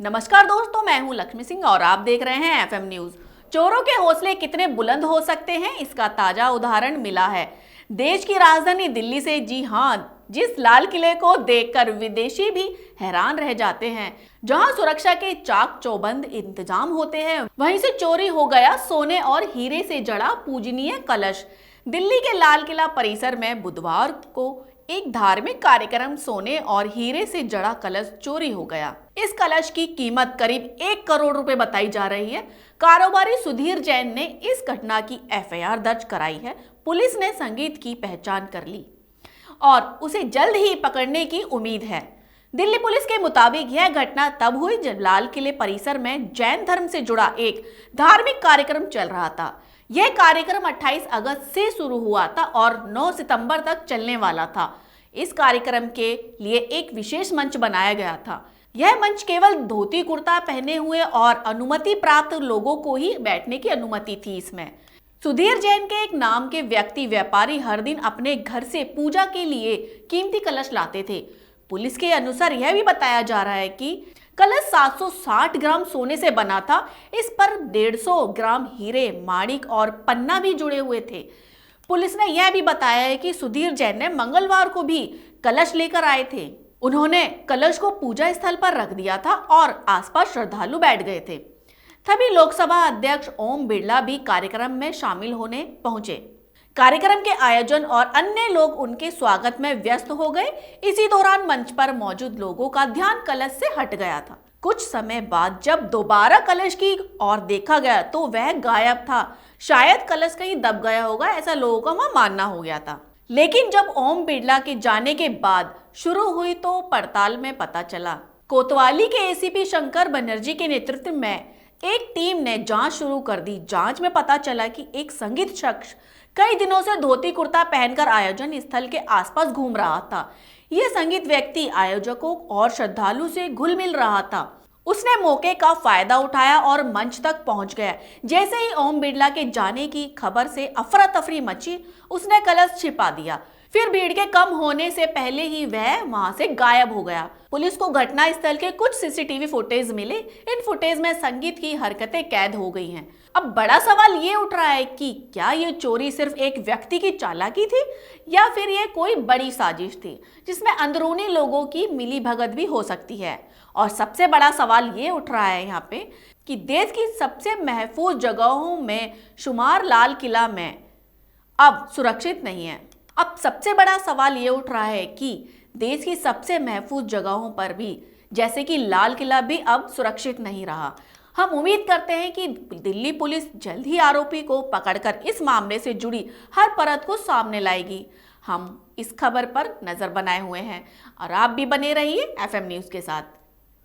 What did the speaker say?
नमस्कार दोस्तों, मैं हूं लक्ष्मी सिंह और आप देख रहे हैं एफएम न्यूज। चोरों के हौसले कितने बुलंद हो सकते हैं, इसका ताजा उदाहरण मिला है देश की राजधानी दिल्ली से। जी हां, जिस लाल किले को देखकर विदेशी भी हैरान रह जाते हैं। जहां सुरक्षा के चाक चौबंद इंतजाम होते हैं, वहीं से चोरी हो गया सोने और हीरे से जड़ा पूजनीय कलश। दिल्ली के लाल किला परिसर में बुधवार को एक धार्मिक कार्यक्रम सोने और हीरे से जड़ा कलश चोरी हो गया। इस कलश की कीमत करीब 1 करोड़ रुपए बताई जा रही है। कारोबारी सुधीर जैन ने इस घटना की एफआईआर दर्ज कराई है। पुलिस ने संगीत की पहचान कर ली और उसे जल्द ही पकड़ने की उम्मीद है। दिल्ली पुलिस के मुताबिक यह घटना तब हुई जब लाल किले परिसर में जैन धर्म से जुड़ा एक धार्मिक कार्यक्रम चल रहा था। यह कार्यक्रम 28 अगस्त से शुरू हुआ था और 9 सितंबर तक चलने वाला था। इस कार्यक्रम के लिए एक विशेष मंच बनाया गया था। यह मंच केवल धोती कुर्ता पहने हुए और अनुमति प्राप्त लोगों को ही बैठने की अनुमति थी। इसमें सुधीर जैन के एक नाम के व्यक्ति व्यापारी हर दिन अपने घर से पूजा के लिए कीमती कलश लाते थे। पुलिस के अनुसार यह भी बताया जा रहा है कि कलश 760 ग्राम सोने से बना था। इस पर 150 ग्राम हीरे, माणिक और पन्ना भी जुड़े हुए थे। पुलिस ने यह भी बताया है कि सुधीर जैन ने मंगलवार को भी कलश लेकर आए थे। उन्होंने कलश को पूजा स्थल पर रख दिया था और आसपास श्रद्धालु बैठ गए थे। तभी लोकसभा अध्यक्ष ओम बिरला भी कार्यक्रम में शामिल होने पहुंचे। कार्यक्रम के आयोजन और अन्य लोग उनके स्वागत में व्यस्त हो गए। इसी दौरान मंच पर मौजूद लोगों का ध्यान कलश से हट गया था। कुछ समय बाद जब दोबारा कलश की ओर देखा गया तो वह गायब था। शायद कलश कहीं दब गया होगा, ऐसा लोगों का वहां मानना हो गया था। लेकिन जब ओम बिरला के जाने के बाद शुरू हुई तो पड़ताल में पता चला। कोतवाली के एसीपी शंकर बनर्जी के नेतृत्व में एक टीम ने जांच शुरू कर दी। जांच में पता चला कि एक संदिग्ध शख्स कई दिनों से धोती कुर्ता पहनकर आयोजन स्थल के आसपास घूम रहा था। यह संदिग्ध व्यक्ति आयोजकों और श्रद्धालु से घुल मिल रहा था। उसने मौके का फायदा उठाया और मंच तक पहुंच गया। जैसे ही ओम बिरला के जाने की खबर से अफरा तफरी मची, उसने कलश छिपा दिया। फिर भीड़ के कम होने से पहले ही वह वहां से गायब हो गया। पुलिस को घटना स्थल के कुछ सीसीटीवी फुटेज मिले। इन फुटेज में संगीत की हरकतें कैद हो गई हैं। अब बड़ा सवाल ये उठ रहा है कि क्या ये चोरी सिर्फ एक व्यक्ति की चालाकी थी या फिर ये कोई बड़ी साजिश थी जिसमें अंदरूनी लोगों की मिलीभगत भी हो सकती है। और सबसे बड़ा सवाल ये उठ रहा है यहाँ पे कि देश की सबसे महफूज जगहों में शुमार लाल किला में अब सुरक्षित नहीं है। अब सबसे बड़ा सवाल ये उठ रहा है कि देश की सबसे महफूज जगहों पर भी जैसे कि लाल किला भी अब सुरक्षित नहीं रहा। हम उम्मीद करते हैं कि दिल्ली पुलिस जल्द ही आरोपी को पकड़कर इस मामले से जुड़ी हर परत को सामने लाएगी। हम इस खबर पर नजर बनाए हुए हैं और आप भी बने रहिए एफएम न्यूज के साथ।